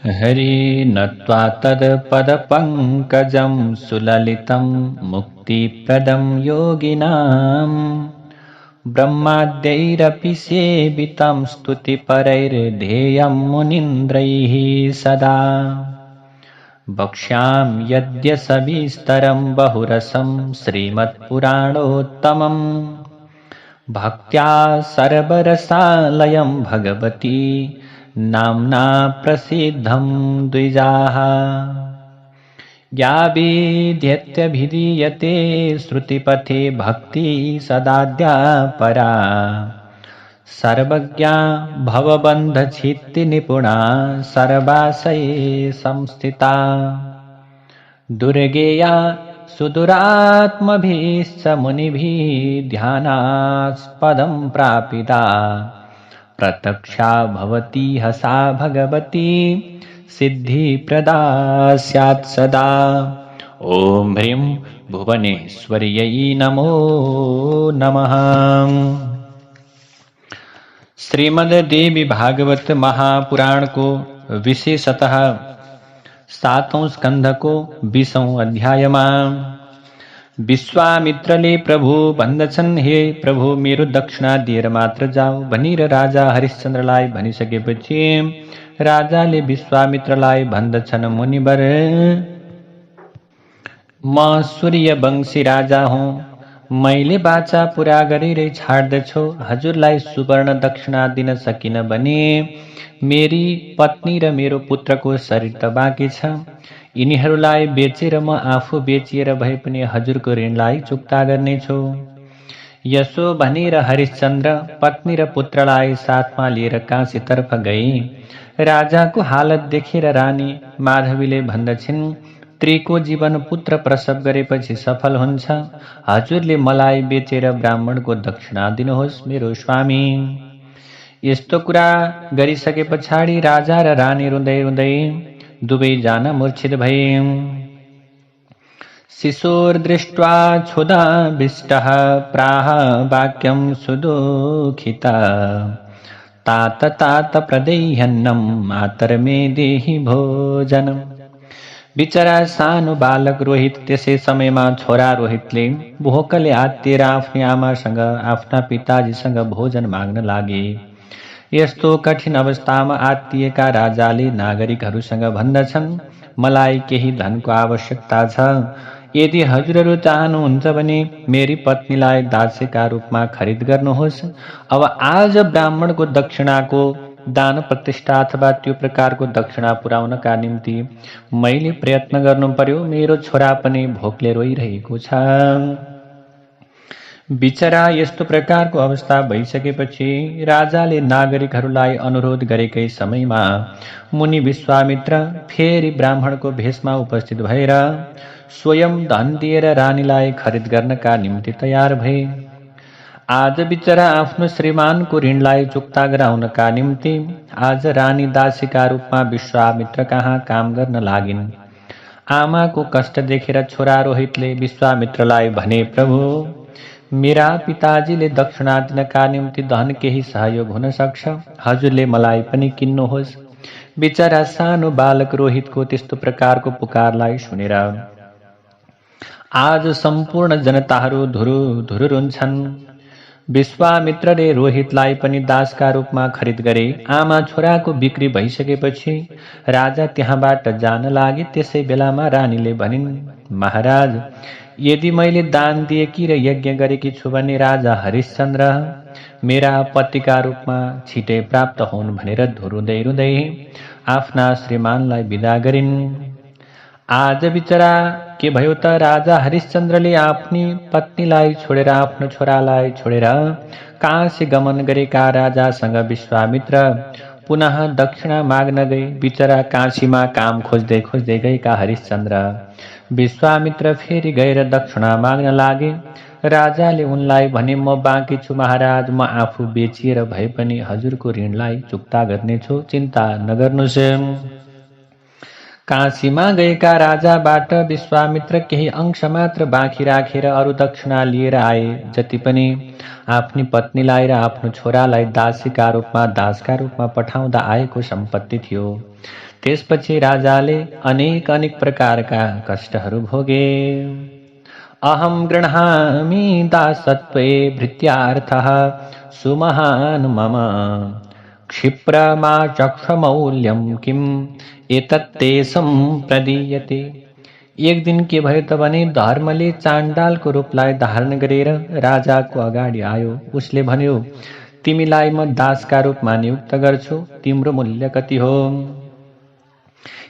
हरि नत्वा तत्पदपङ्कजं सुललितं मुक्तिप्रदं योगिनाम् ब्रह्माद्यैरपि सेवितं स्तुतिपरैर्धेयं मुनीन्द्रैः सदा वक्ष्यामि यद्य सविस्तरं बहुरसं श्रीमत्पुराणोत्तमम् भक्त्या सर्वरसालयं भगवती नाम्ना प्रसिद्धं द्विजाः या विद्यत्यभिधीयते श्रुतिपथे भक्ति सदाद्या परा सर्वज्ञा भवबन्धछित्तिनिपुणा सर्वाशये संस्थिता दुर्गेया सुदुरात्मभिश्च मुनिभिः ध्यानास्पदं प्रापिता प्रत्यक्षा भवति सा भगवती सिद्धिप्रदा स्यात् सदा। ॐ ह्रीं भुवनेश्वर्यै नमो नमः। श्रीमद्देवी भागवत महापुराण को विशेषतः 7वें स्कंध को 20वें अध्याय में विश्वामित्रले प्रभु भन्दछन्, हे प्रभु मेरो दक्षिणा दिएर मात्र जाऊ भनिर राजा हरिश्चन्द्रलाई भनिसकेपछि राजाले विश्वामित्रलाई भन्दछन्, मुनिवर म सूर्यवंशी राजा हुँ। मैले बाचा पूरा गरेरै छाड्दछु। हजुरलाई सुवर्ण दक्षिणा दिन सकिन भने मेरी पत्नी र मेरो पुत्रको शरीर त बाँकी छ। यिनीहरूलाई बेचेर म आफू बेचिएर भए पनि हजुरको ऋणलाई चुक्ता गर्नेछु। यसो भनेर हरिश्चन्द्र पत्नी र पुत्रलाई साथमा लिएर काशीतर्फ गए। राजाको हालत देखेर रानी माधवीले भन्दछिन्, स्त्रीको जीवन पुत्र प्रसव गरेपछि सफल हुन्छ। हजुरले मलाई बेचेर ब्राह्मणको दक्षिणा दिनुहोस् मेरो स्वामी। यस्तो कुरा गरिसके पछाडि राजा र रानी रुँदै रुँदै दुवैजना मूर्छित भए। शिशुर्दृष्ट्वा क्षुधाविष्टः प्राह वाक्यं सुदुःखिता, तात तात प्रदेह्यन्नं मातर्मे देहि भोजनम्। बिचरा सानो बालक रोहित त्यसै समयमा छोरा रोहितले भोकले आत्तिएर आफ्नी आमासँग आफ्ना पिताजीसँग भोजन माग्न लागे। यस्तो कठिन अवस्थामा आत्तिएका राजाले नागरिकहरूसँग भन्दछन्, मलाई केही धनको आवश्यकता छ। यदि हजुरहरू चाहनुहुन्छ भने मेरी पत्नीलाई दासीका रूपमा खरिद गर्नुहोस्। अब आज ब्राह्मणको दक्षिणाको दान प्रतिष्ठा अथवा त्यो प्रकारको दक्षिणा पुर्याउनका निम्ति मैले प्रयत्न गर्नु पर्यो। मेरो छोरा पनि भोकले रोइरहेको छ। बिचरा यस्तो प्रकारको अवस्था भइसकेपछि राजाले नागरिकहरूलाई अनुरोध गरेकै समयमा मुनि विश्वामित्र फेरि ब्राह्मणको भेषमा उपस्थित भएर स्वयं धन दिएर रानीलाई खरिद गर्नका निम्ति तयार भए। आज बिचरा आफ्नो श्रीमानको ऋणलाई चुक्ता गराउनका निम्ति आज रानी दासीका रूपमा विश्वामित्र कहाँ काम गर्न लागिन्। आमाको कष्ट देखेर छोरा रोहितले विश्वामित्रलाई भने, प्रभु मेरा पिताजीले दक्षिणा दिनका निम्ति धन केही सहयोग हुन सक्छ। हजुरले मलाई पनि किन्नुहोस्। बिचरा सानो बालक रोहितको त्यस्तो प्रकारको पुकारलाई सुनेर आज सम्पूर्ण जनताहरू धुरुधुरु रुन्छन्। विश्वामित्रले रोहितलाई पनि दासका रूपमा खरिद गरे। आमा छोराको बिक्री भइसकेपछि राजा त्यहाँबाट जान लागे। त्यसै बेलामा रानीले भनिन्, महाराज यदि मैले दान दिएकी र यज्ञ गरेकी छु भने राजा हरिश्चन्द्र मेरा पतिका रूपमा छिटै प्राप्त हुन् भनेर रुँदै रुँदै आफ्ना श्रीमानलाई विदा गरिन्। आज बिचरा के भयो त राजा हरिश्चन्द्रले आफ्नी पत्नीलाई छोडेर आफ्नो छोरालाई छोडेर काशी गमन गरेका राजासँग विश्वामित्र पुनः दक्षिणा माग्न गए। बिचरा काशीमा काम खोज्दै खोज्दै गएका हरिश्चन्द्र विश्वामित्र फेरि गएर दक्षिणा माग्न लागे। राजाले उनलाई भने, म बाँकी छु महाराज, म आफू बेचिएर भए पनि हजुरको ऋणलाई चुक्ता गर्नेछु, चिन्ता नगर्नुहोस्। काशीमा गएका राजाबाट विश्वामित्र केही अंश मात्र बाँकी राखेर अरू दक्षिणा लिएर आए। जति पनि आफ्नी पत्नीलाई र आफ्नो छोरालाई दासका रूपमा पठाउँदा आएको सम्पत्ति थियो त्यसपछि राजाले अनेक अनेक प्रकारका कष्टहरू भोगे। अहम गृह्णामि दासत्वे भृत्यार्थः सुमहान् मम क्षिप्रमा चक्षमौल्यम किम एतत्तेषं प्रदीयते। एक दिन के भयो त भने धर्मले चाण्डालको रूपलाई धारण गरेर राजाको अगाडि आयो। उसले भन्यो, तिमीलाई म दासका रूपमा नियुक्त गर्छु, तिम्रो मूल्य कति हो?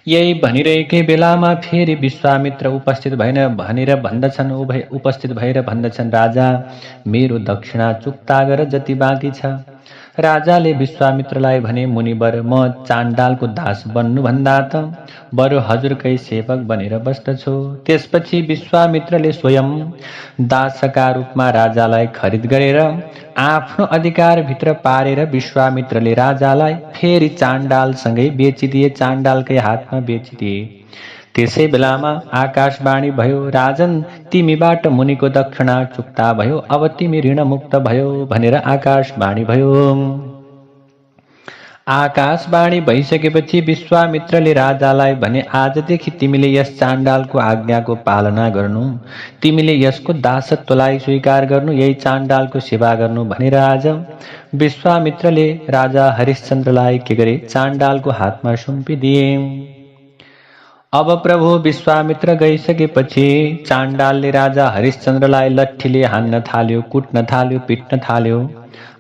यही भनिरहेकै बेलामा फेरि विश्वामित्र उपस्थित भएर भन्दछन्, राजा, मेरो दक्षिणा चुक्ता गर जति बाँकी छ। राजाले विश्वामित्रलाई भने, मुनिवर, म चाण्डालको दास बन्नुभन्दा त बरु हजुरकै सेवक बनेर बस्दछु। त्यसपछि विश्वामित्रले स्वयं दासका रूपमा राजालाई खरिद गरेर आफ्नो अधिकारभित्र पारेर विश्वामित्रले राजालाई फेरि चाण्डालसँगै बेचिदिए, चाण्डालकै हातमा बेचिदिए। त्यसै बेलामा आकाशवाणी भयो, राजन, तिमीबाट मुनिको दक्षिणा चुक्ता भयो, अब तिमी ऋणमुक्त भयो भनेर आकाशवाणी भयो। आकाशवाणी भइसकेपछि विश्वामित्रले राजालाई भने, आजदेखि तिमीले यस चाण्डालको आज्ञाको पालना गर्नु, तिमीले यसको दासत्वलाई स्वीकार गर्नु, यही चाण्डालको सेवा गर्नु भनेर आज विश्वामित्रले राजा हरिश्चन्द्रलाई के गरे, चाण्डालको हातमा सुम्पिदिए। अब प्रभु विश्वामित्र गइसकेपछि चाण्डालले राजा हरिश्चन्द्रलाई लट्ठीले हान्न थाल्यो, कुट्न थाल्यो, पिट्न थाल्यो।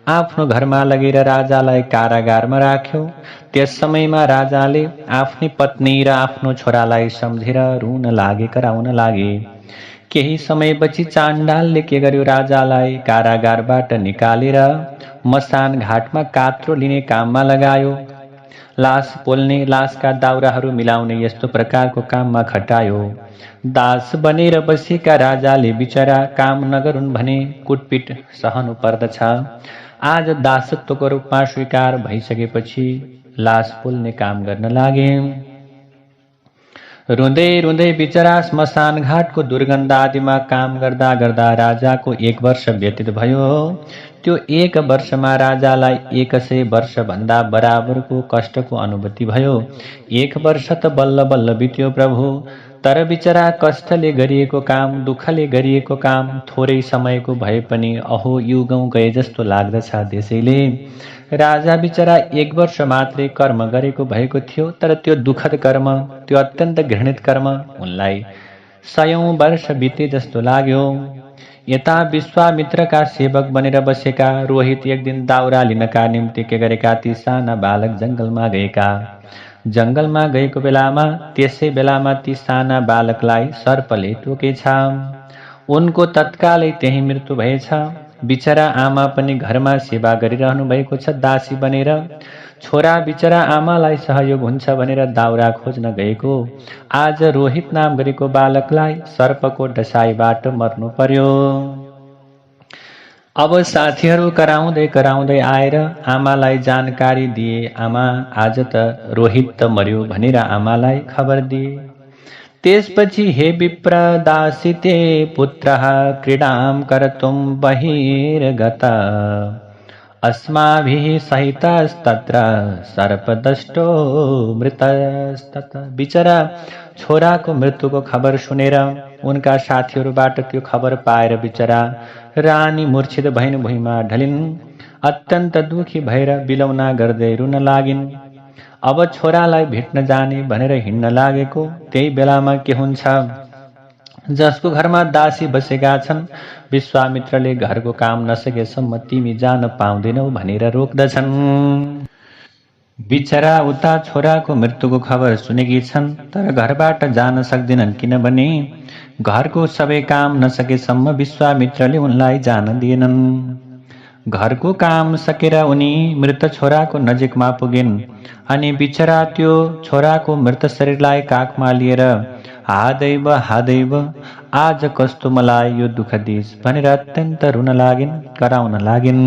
आफ्नो घरमा लगेर राजालाई कारागारमा राख्यो। त्यस समयमा राजाले आफ्नी पत्नी र आफ्नो छोरालाई सम्झेर रुन लागे, कराउन लागे। केही समयपछि चाण्डालले के गर्यो, राजालाई कारागारबाट निकालेर मसान घाटमा कात्रो लिने काममा लगायो। लास पोल्ने, लासका दाउराहरू मिलाउने यस्तो प्रकारको काममा खटायो। दास बनेर बसेका राजाले बिचरा काम नगरून् भने कुटपिट सहनु पर्दछ। आज दासत्वको रूपमा स्वीकार भइसकेपछि लास पोल्ने काम गर्न लागे। रुँदै रुँदै बिचरा स्मशान घाटको दुर्गन्ध आदिमा काम गर्दा गर्दा राजाको 1 वर्ष व्यतीत भयो। त्यो 1 वर्षमा राजालाई 100 वर्षभन्दा बराबरको कष्टको अनुभूति भयो। 1 वर्ष त बल्ल बल्ल बित्यो प्रभु, तर बिचरा कष्टले गरिएको काम, दुःखले गरिएको काम थोरै समयको भए पनि अहो युगौं गए जस्तो लाग्दछ। त्यसैले राजा बिचरा 1 वर्ष मात्रै कर्म गरेको भएको थियो, तर त्यो दुःखद कर्म, त्यो अत्यन्त घृणित कर्म उनलाई 100औं वर्ष बिते जस्तो लाग्यो। यता विश्वामित्रका सेवक बनेर बसेका रोहित एक दिन दाउरा लिनका निम्ति के गरेका, ती साना बालक जंगलमा गएका। जंगलमा गएको बेलामा त्यसै बेलामा ती साना बालकलाई सर्पले टोकेछ। उनको तत्कालै त्यही मृत्यु भएछ। बिचरा आमा पनि घरमा सेवा गरिरहनु भएको छ दासी बनेर। छोरा बिचरा आमालाई सहयोग हुन्छ भनेर दाउरा खोज्न गएको आज रोहित नाम गरेको बालकलाई सर्पको डसाइबाट मर्नु पर्यो। अब साथीहरू कराउँदै कराउँदै आएर आमालाई जानकारी दिए, आमा आज त रोहित त मर्यो भनेर आमालाई खबर दिए। त्यसपछि हे विप्र दासिते पुत्रः क्रीडां कर्तुं बहिर्गत अस्माभिः सहितस्तत्र सर्पदष्टो मृतस्तत। बिचरा छोराको मृत्युको खबर सुनेर उनका साथीहरूबाट त्यो खबर पाएर बिचरा रानी मूर्छित भइन्, भुइँमा ढलिन्। अत्यन्त दुखी भएर बिलौना गर्दै रुन लागिन्। अब छोरालाई भेट्न जाने भनेर हिँड्न लागेको त्यही बेलामा के हुन्छ, जसको घरमा दासी बसेका छन् विश्वामित्रले घरको काम नसकेसम्म तिमी जान पाउँदैनौ भनेर रोक्दछन्। बिचरा उता छोराको मृत्युको खबर सुनेकी छन्, तर घरबाट जान सक्दैनन्, किनभने घरको सबै काम नसकेसम्म विश्वामित्रले उनलाई जान दिएनन्। घरको काम सकेर उनी मृत छोराको नजिकमा पुगिन् अनि बिचरा त्यो छोराको मृत शरीरलाई काखमा लिएर हादैव हादैव आज कस्तो मलाई यो दुःख दिस भनेर अत्यन्त रुन लागिन्, कराउन लागिन्।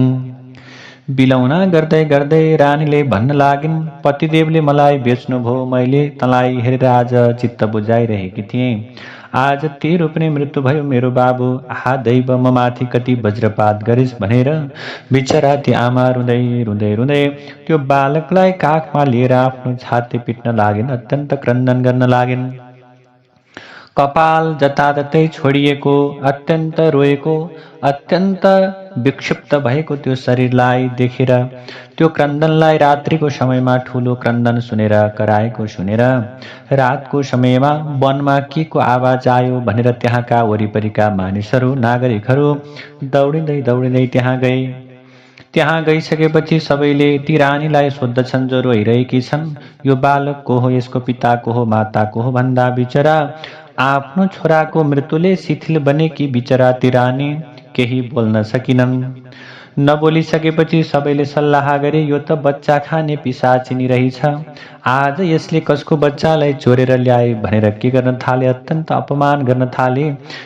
बिलौना गर्दै गर्दै रानीले भन्न लागिन्, पतिदेवले मलाई बेच्नुभयो, मैले तँलाई हेरेर आज चित्त बुझाइरहेकी थिएँ, आज तेरो पनि मृत्यु भयो मेरो बाबु, आहा दैव म माथि कति वज्रपात गरिस् भनेर बिचरा ती आमा रुँदै रुँदै रुँदै त्यो बालकलाई काखमा लिएर आफ्नो छाती पिट्न लागिन्, अत्यन्त क्रन्दन गर्न लागिन्। कपाल जताततै छोडिएको, अत्यन्त रोएको, अत्यन्त विक्षिप्त भएको त्यो शरीरलाई देखेर, त्यो क्रन्दनलाई रात्रिको समयमा ठुलो क्रन्दन सुनेर, कराएको सुनेर, रातको समयमा वनमा के को आवाज आयो भनेर त्यहाँका वरिपरिका मानिसहरू, नागरिकहरू दौडिँदै दौडिँदै त्यहाँ गए। त्यहाँ गइसकेपछि सबैले ती रानीलाई सोद्धछन् जो रोइरहेकी छन्, यो बालक को हो, यसको पिता को हो, माता को हो भन्दा बिचरा आफ्नो छोराको मृत्युले शिथिल बनेकी बिचरा ती रानी केही बोल्न सकिनन्। नबोलिसकेपछि सबैले सल्लाह गरे, यो त बच्चा खाने पिशाचिनी रहेछ, आज यसले कसको बच्चालाई चोरेर ल्याए भनेर के गर्न थाले, अत्यन्त अपमान गर्न थाले।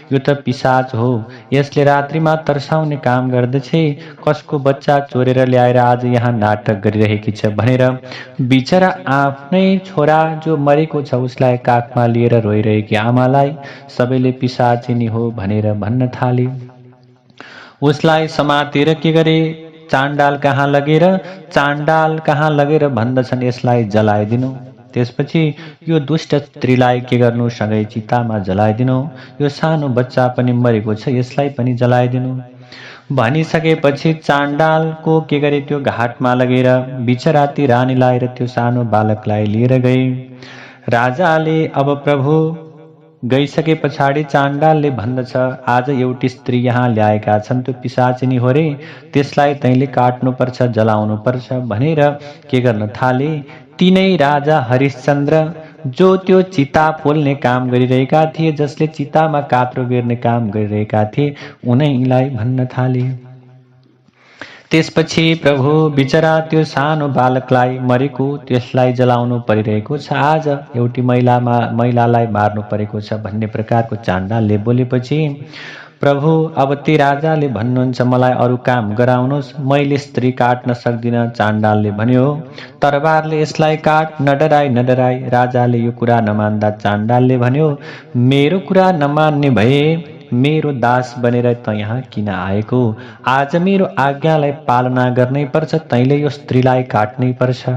यो त पिशाच हो, यसले रात्रिमा तर्साउने काम गर्दछ, कसको बच्चा चोरेर ल्याएर आज यहाँ नाटक गरिरहेकी छ भनेर बिचरा आफ्नै छोरा जो मरेको छ उसलाई काखमा लिएर रोइरहेकी आमालाई सबैले पिशाचिनी हो भनेर भन्न थाले। उसलाई समातेर के गरे, चाण्डाल कहाँ लगेर भन्दछन् यसलाई जलाइदिनु। त्यसपछि यो दुष्ट स्त्रीलाई के गर्नु, सँगै चितामा जलाइदिनु। यो सानो बच्चा पनि मरेको छ, यसलाई पनि जलाइदिनु भनिसकेपछि चाण्डालको के गरे, त्यो घाटमा लगेर बिचरा ती रानीलाई र त्यो सानो बालकलाई लिएर गए। राजाले अब प्रभु गइसके पछाडि चाण्डालले भन्दछ, आज एउटी स्त्री यहाँ ल्याएका छन्, त्यो पिशाचिनी हो रे, त्यसलाई तैँले काट्नुपर्छ, जलाउनुपर्छ भनेर के गर्न थाले। तिनै राजा हरिश्चन्द्र जो त्यो चिता पोल्ने काम गरिरहेका थिए, जसले चितामा काप्रो बेर्ने काम गरिरहेका थिए, उनैलाई भन्न थाले। त्यसपछि प्रभु बिचरा त्यो सानो बालकलाई मरेको त्यसलाई जलाउनु परिरहेको छ, आज एउटी महिलालाई मार्नु परेको छ भन्ने प्रकारको चाण्डालले बोलेपछि प्रभु अब ती राजाले भन्नुहुन्छ मलाई अरू काम गराउनुहोस्, मैले स्त्री काट्न सक्दिनँ। चाण्डालले भन्यो, तरबारले यसलाई काट, नडराई। राजाले यो कुरा नमान्दा चाण्डालले भन्यो, मेरो कुरा नमान्ने भए मेरो दास बनेर त यहाँ किन आएको, आज मेरो आज्ञालाई पालना गर्नै पर्छ, तैँले यो स्त्रीलाई काट्नै पर्छ।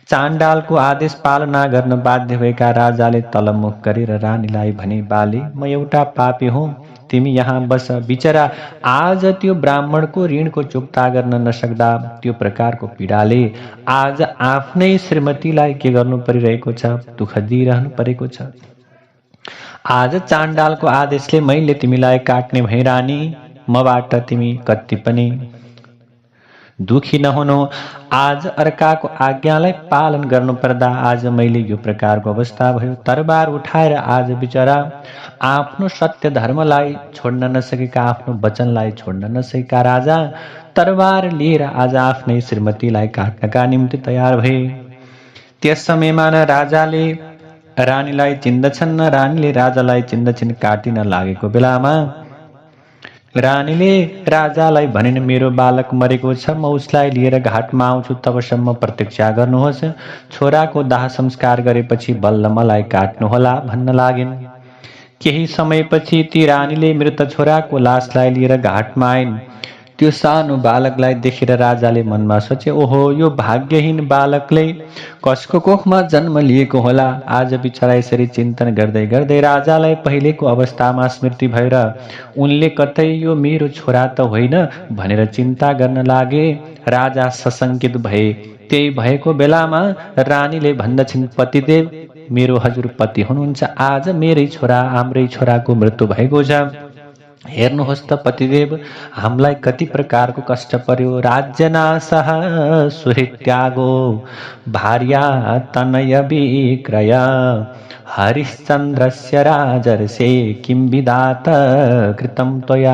चाण्डालको आदेश पालना गर्न बाध्य भएका राजाले तलमुख गरेर रानीलाई भने, बाले म एउटा पापी हुँ, तिमी यहाँ बस। बिचरा आज त्यो ब्राह्मणको ऋणको चुक्ता गर्न नसक्दा त्यो प्रकारको पीडाले आज आफ्नै श्रीमतीलाई के गर्नु परिरहेको छ, दुःख दिइरहनु परेको छ। आज चाण्डालको आदेशले मैले तिमीलाई काट्ने भए रानी, मबाट तिमी कति पनि दुखी नहुनु। आज अर्काको आज्ञालाई पालन गर्नु पर्दा आज मैले यो प्रकारको अवस्था भयो। तरबार उठाएर आज बिचरा आफ्नो सत्य धर्मलाई छोड्न नसकेका, आफ्नो वचनलाई छोड्न नसकेका राजा तरबार लिएर आज आफ्नै श्रीमतीलाई काट्नका निम्ति तयार भए। त्यस समयमा न राजाले रानीलाई चिन्दछन् न रानीले राजालाई चिन्दछन्। काटिन लागेको बेलामा रानीले राजालाई भनिन्, मेरो बालक मरेको छ, म उसलाई लिएर घाटमा आउँछु, तबसम्म प्रतीक्षा गर्नुहोस्, छोराको दाह संस्कार गरेपछि बल्ल मलाई काट्नुहोला भन्न लागिन्। केही समयपछि ती रानीले मृत छोराको लासलाई लिएर घाटमा आइन्। त्यो सानो बालकलाई देखेर राजाले मनमा सोचे, ओहो यो भाग्यहीन बालकले कसको कोखमा जन्म लिएको होला। आज बिचरा यसरी चिन्तन गर्दै गर्दै राजालाई पहिलेको अवस्थामा स्मृति भएर उनले कतै यो मेरो छोरा त होइन भनेर चिन्ता गर्न लागे। राजा सशङ्कित भए। त्यही भएको बेलामा रानीले भन्दछिन्, पतिदेव मेरो हजुर पति हुनुहुन्छ, आज मेरै छोरा हाम्रै छोराको मृत्यु भएको छ। हेर्नुहोस् त पतिदेव, हामीलाई कति प्रकारको कष्ट पर्यो। राज्यनाशः सुहृत्यागो भार्या तनय विक्रय हरिश्चन्द्रस्य राजर्षे किं विधात कृतं त्वया।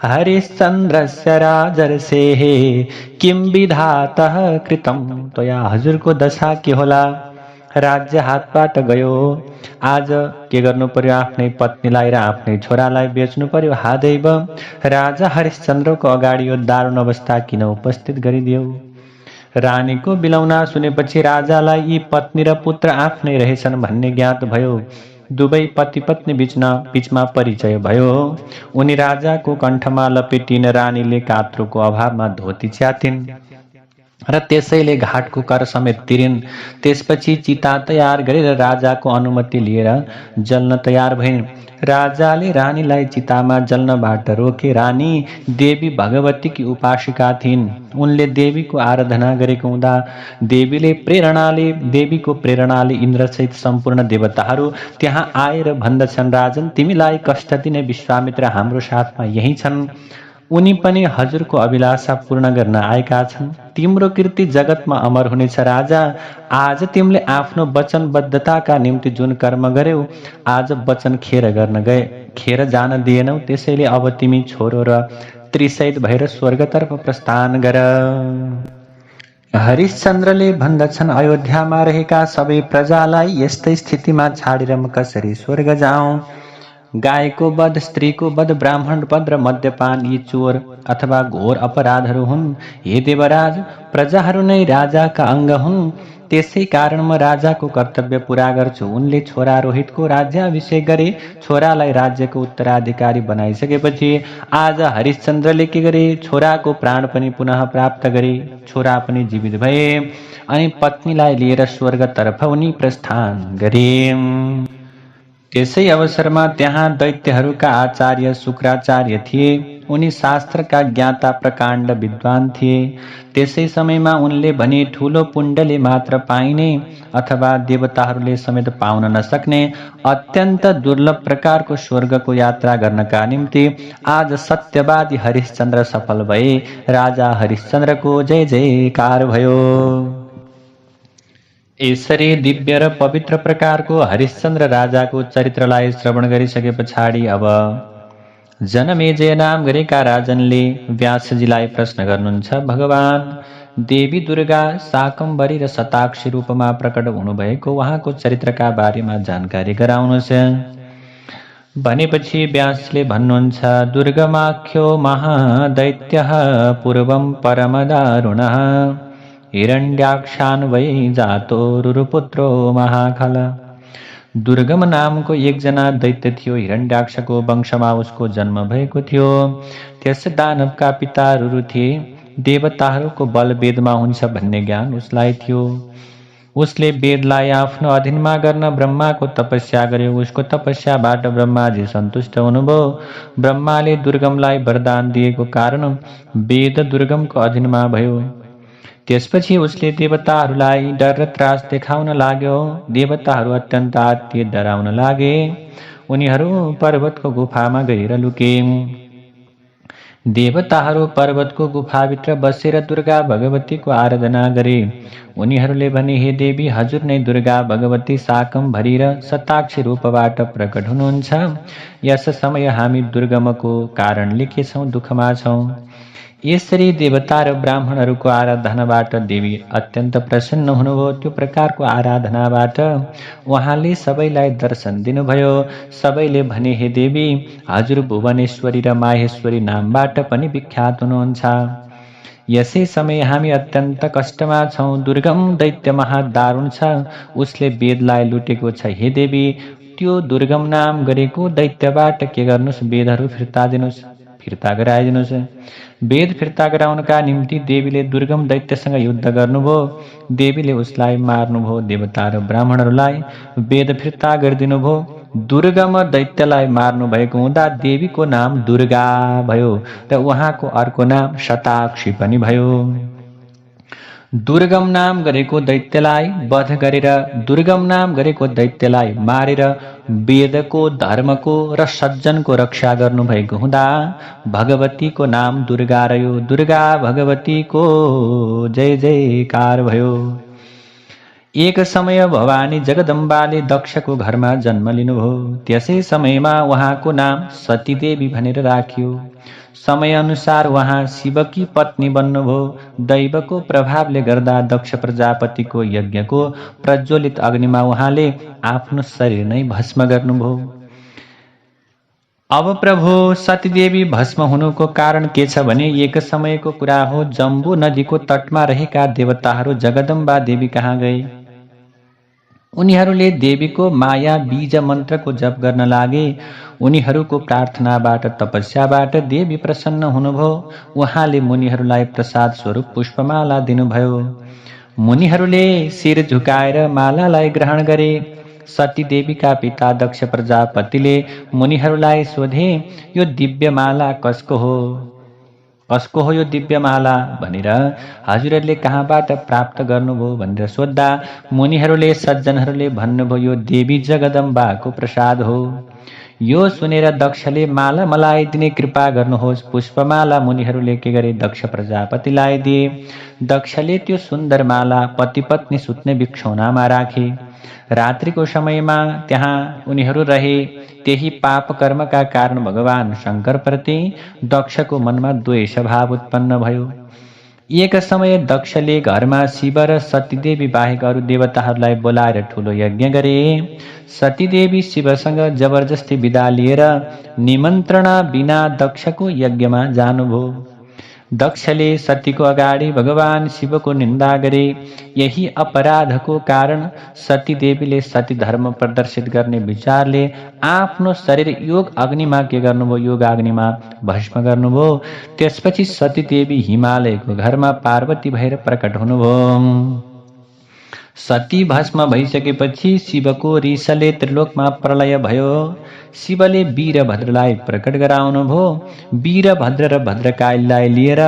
हरिश्चन्द्रस्य राजर्षेः किं विधातः कृतं त्वया। हजुरको दशा के होला, राज्य हातबाट गयो, आज के गर्नु पर्यो, आफ्नै पत्नीलाई र आफ्नै छोरालाई बेच्नु पर्यो। हादैव राजा हरिश्चन्द्रको अगाडि यो दारुण अवस्था किन उपस्थित गरिदियो। रानीको बिलौना सुनेपछि राजालाई यी पत्नी र पुत्र आफ्नै रहेछन् भन्ने ज्ञात भयो। दुवै पति पत्नी बीचमा परिचय भयो। उनी राजाको कण्ठमा लपेटिन रानीले कात्रोको अभावमा धोती च्यातिन् र त्यसैले घाटको कर समेत तिरिन्। त्यसपछि चिता तयार गरेर राजाको अनुमति लिएर जल्न तयार भइन्। राजाले रानीलाई चितामा जल्नबाट रोके। रानी देवी भगवतीकी उपासिका थिइन्। उनले देवीको आराधना गरेको हुँदा देवीको प्रेरणाले इन्द्रसहित सम्पूर्ण देवताहरू त्यहाँ आएर भन्दछन्, राजन तिमीलाई कष्ट दिने विश्वामित्र हाम्रो साथमा यही छन्। उनी पनि हजुरको अभिलाषा पूर्ण गर्न आएका छन्। तिम्रो कीर्ति जगतमा अमर हुनेछ राजा। आज तिमीले आफ्नो वचनबद्धताका निम्ति जुन कर्म गर्यौ, आज वचन खेर जान दिएनौ। त्यसैले अब तिमी छोरो र त्रिसहित भएर स्वर्गतर्फ प्रस्थान गर। हरिश्चन्द्रले भन्दछन्, अयोध्यामा रहेका सबै प्रजालाई यस्तै स्थितिमा छाडेर म कसरी स्वर्ग जाउँ? गायको वध, स्त्रीको वध, ब्राह्मण वध र मद्यपान यी चोर अथवा घोर अपराधहरू हुन्। हे देवराज, प्रजाहरू नै राजाका अङ्ग हुन्। त्यसै कारण म राजाको कर्तव्य पूरा गर्छु। उनले छोरा रोहितको राज्याभिषेक गरे। छोरालाई राज्यको उत्तराधिकारी बनाइसकेपछि आज हरिश्चन्द्रले के गरे? छोराको प्राण पनि पुनः प्राप्त गरे। छोरा पनि जीवित भए अनि पत्नीलाई लिएर स्वर्गतर्फ उनी प्रस्थान गरे। त्यसै अवसरमा त्यहाँ दैत्यहरूका आचार्य शुक्राचार्य थिए। उनी शास्त्रका ज्ञाता प्रकाण्ड विद्वान थिए। त्यसै समयमा उनले भने, ठूलो पुण्डले मात्र पाइने अथवा देवताहरूले समेत पाउन नसक्ने अत्यन्त दुर्लभ प्रकारको स्वर्गको यात्रा गर्नका निम्ति आज सत्यवादी हरिश्चन्द्र सफल भए। राजा हरिश्चन्द्रको जय जयकार भयो। यसरी दिव्य र पवित्र प्रकारको हरिश्चन्द्र राजाको चरित्रलाई श्रवण गरिसके पछाडि अब जनमेजय नाम गरेका राजनले व्यासजीलाई प्रश्न गर्नुहुन्छ, भगवान देवी दुर्गा शाकम्भरी र शताक्षी रूपमा प्रकट हुनुभएको उहाँको चरित्रका बारेमा जानकारी गराउनुहोस्। भनेपछि व्यासले भन्नुहुन्छ, दुर्गमाख्यो महादैत्यः पूर्वं परमदारुणः हिरण्याक्षान् वै जातो रुरुपुत्रो महाखल। दुर्गम नामको एकजना दैत्य थियो। हिरण्याक्षको वंशमा उसको जन्म भएको थियो। त्यस दानवका पिता रुरु थिए। देवताहरूको बल वेदमा हुन्छ भन्ने ज्ञान उसलाई थियो। उसले वेदलाई आफ्नो अधीनमा गर्न ब्रह्माको तपस्या गर्यो। उसको तपस्याबाट ब्रह्माजी सन्तुष्ट हुनुभयो। ब्रह्माले दुर्गमलाई वरदान दिएको कारण वेद दुर्गमको अधीनमा भयो। त्यसपछि उसले देवताहरूलाई डर र त्रास देखाउन लाग्यो। देवताहरू अत्यन्त आत्तिए डराउन लागे। उनीहरू पर्वतको गुफामा गएर लुके। देवताहरू पर्वतको गुफाभित्र बसेर दुर्गा भगवतीको आराधना गरे। उनीहरूले भने, हे देवी, हजुर नै दुर्गा भगवती शाकम्भरी र शताक्षी रूपबाट प्रकट हुनुहुन्छ। यस समय हामी दुर्गमको कारणले के छौँ? दुःखमा छौँ। यसरी देवता र ब्राह्मणहरूको आराधनाबाट देवी अत्यन्त प्रसन्न हुनुभयो। त्यो प्रकारको आराधनाबाट उहाँले सबैलाई दर्शन दिनुभयो। सबैले भने, हे देवी, हजुर भुवनेश्वरी र माहेश्वरी नामबाट पनि विख्यात हुनुहुन्छ। यसै समय हामी अत्यन्त कष्टमा छौँ। दुर्गम दैत्य महादारुण छ। उसले वेदलाई लुटेको छ। हे देवी, त्यो दुर्गम नाम गरेको दैत्यबाट के गर्नुहोस्? वेदहरू फिर्ता गराइदिनुहोस्। वेद फिर्ता गराउनका निम्ति देवीले दुर्गम दैत्यसँग युद्ध गर्नुभयो। देवीले उसलाई मार्नुभयो। देवता र ब्राह्मणहरूलाई वेद फिर्ता गरिदिनुभयो। दुर्गम दैत्यलाई मार्नु भएको हुँदा देवीको नाम दुर्गा भयो र उहाँको अर्को नाम शताक्षी पनि भयो। दुर्गम नाम गरेको दैत्यलाई वध गरेर, दुर्गम नाम गरेको दैत्यलाई मारेर वेदको, धर्मको र सज्जनको रक्षा गर्नुभएको हुँदा भगवतीको नाम दुर्गा रह्यो। दुर्गा भगवतीको जय जयकार भयो। एक समय भवानी जगदम्बाले दक्षको घरमा जन्म लिनुभयो। त्यसै समयमा उहाँको नाम सतीदेवी भनेर राखियो। समयअनुसार उहाँ शिवकी पत्नी बन्नुभयो। दैवको प्रभावले गर्दा दक्ष प्रजापतिको यज्ञको प्रज्वलित अग्निमा उहाँले आफ्नो शरीर नै भस्म गर्नुभयो। अब प्रभु, सतीदेवी भस्म हुनुको कारण के छ भने, एक समयको कुरा हो। जम्बू नदीको तटमा रहेका देवताहरू जगदम्बा देवी कहाँ गए। उनीहरूले देवीको माया बीज मन्त्रको जप गर्न लागे। उनीहरूको प्रार्थनाबाट तपस्याबाट देवी प्रसन्न हुनुभयो। उहाँले मुनिहरूलाई प्रसाद स्वरूप पुष्पमाला दिनुभयो। मुनिहरूले शिर झुकाएर मालालाई ग्रहण गरे। सती देवीका पिता दक्ष प्रजापतिले मुनिहरूलाई सोधे, यो दिव्य माला कसको हो? कसको हो यो दिव्य माला भनेर हजुरहरूले कहाँबाट प्राप्त गर्नुभयो भनेर सोद्धा मुनिहरूले सज्जनहरूले भन्नुभयो, यो देवी जगदम्बाको प्रसाद हो। यो सुनेर दक्षले माला मलाई दिने कृपा गर्नुहोस्। पुष्पमाला मुनिहरूले के गरे, दक्ष प्रजापतिलाई दिए। दक्षले त्यो सुन्दर माला पति पत्नी सुत्ने बिछौनामा राखे। रात्रिको समयमा त्यहाँ उनीहरू रहे। त्यही पाप कर्मका कारण भगवान शङ्करप्रति दक्षको मनमा द्वेष भाव उत्पन्न भयो। एक समय दक्षले घरमा शिव र सतीदेवी बाहेक अरू देवताहरूलाई बोलाएर ठुलो यज्ञ गरे। सतीदेवी शिवसँग जबरजस्ती बिदा लिएर निमन्त्रण बिना दक्षको यज्ञमा जानुभयो। दक्षले सतीको अगाडि भगवान शिवको निन्दा गरे। यही अपराधको कारण सतीदेवीले सती धर्म प्रदर्शित गर्ने विचारले आफ्नो शरीर योग अग्निमा के गर्नुभयो, योग अग्निमा भस्म गर्नुभयो। त्यसपछि सतीदेवी हिमालयको घरमा पार्वती भएर प्रकट हुनुभयो। सती भस्म भइसकेपछि शिवको रिसले त्रिलोकमा प्रलय भयो। शिवले वीरभद्रलाई प्रकट गराउनुभयो। वीरभद्र र भद्रकालीलाई लिएर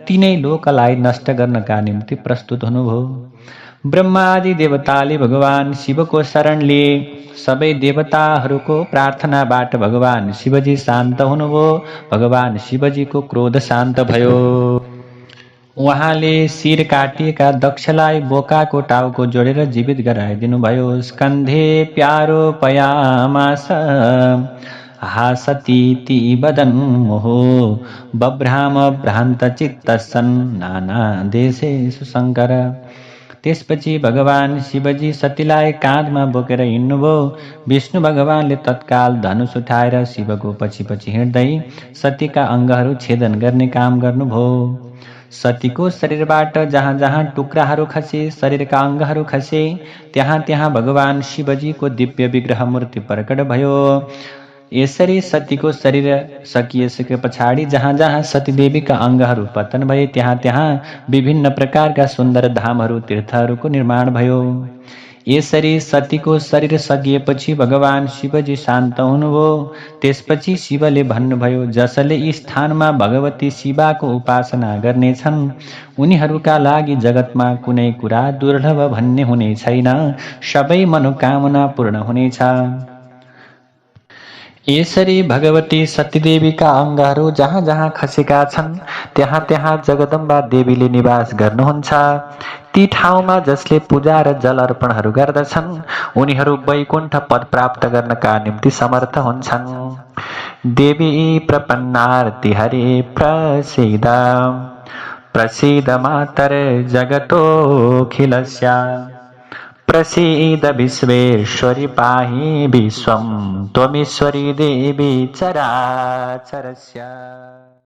तीनै लोकलाई नष्ट गर्नका निम्ति प्रस्तुत हुनुभयो। ब्रह्मा आदि देवताले भगवान शिवको शरण लिए। सबै देवताहरूको प्रार्थनाबाट भगवान शिवजी शान्त हुनुभयो। भगवान शिवजीको क्रोध शान्त भयो। उहाँले शिर काटिएका दक्षलाई बोकाको टाउको जोडेर जीवित गराइदिनु भयो। स्कन्धे प्यारो पयामास हासतीति वदन मोहो बभ्राम भ्रान्त चित्त सन् नाना देशेषु शङ्कर। त्यसपछि भगवान शिवजी सतीलाई काँधमा बोकेर हिँड्नुभयो। विष्णु भगवानले तत्काल धनुष उठाएर शिवको पछि पछि हिँड्दै सतीका अङ्गहरू छेदन गर्ने काम गर्नुभयो। सतीको शरीरबाट जहाँ जहाँ टुक्राहरू खसे, शरीरका अङ्गहरू खसे, त्यहाँ त्यहाँ भगवान शिवजीको दिव्य विग्रह मूर्ति प्रकट भयो। यसरी सतीको शरीर सकिएसके पछाडि जहाँ जहाँ सतीदेवीका अङ्गहरू पतन भए त्यहाँ त्यहाँ विभिन्न प्रकारका सुन्दर धामहरू तीर्थहरूको निर्माण भयो। यसरी सतीको शरीर सकिएपछि भगवान शिवजी शान्त हुनुभयो। त्यसपछि शिवले भन्नुभयो, जसले यी स्थानमा भगवती शिवाको उपासना गर्नेछन् उनीहरूका लागि जगतमा कुनै कुरा दुर्लभ भन्ने हुने छैन। सबै मनोकामना पूर्ण हुनेछ। यसरी भगवती सतीदेवीका अङ्गहरू जहाँ जहाँ खसेका छन् त्यहाँ त्यहाँ जगदम्बा देवीले निवास गर्नुहुन्छ। ती ठाउँमा जसले पूजा र जल अर्पणहरू गर्दछन् उनीहरू वैकुण्ठ पद प्राप्त गर्नका निम्ति समर्थ हुन्छन्। देवी प्रपन्नार्ति हरे प्रसीद प्रसीद मातर जगतोऽखिलस्य प्रसीद विश्वेश्वरी पाहि विश्वं त्वमीश्वरी देवी चराचरस्य।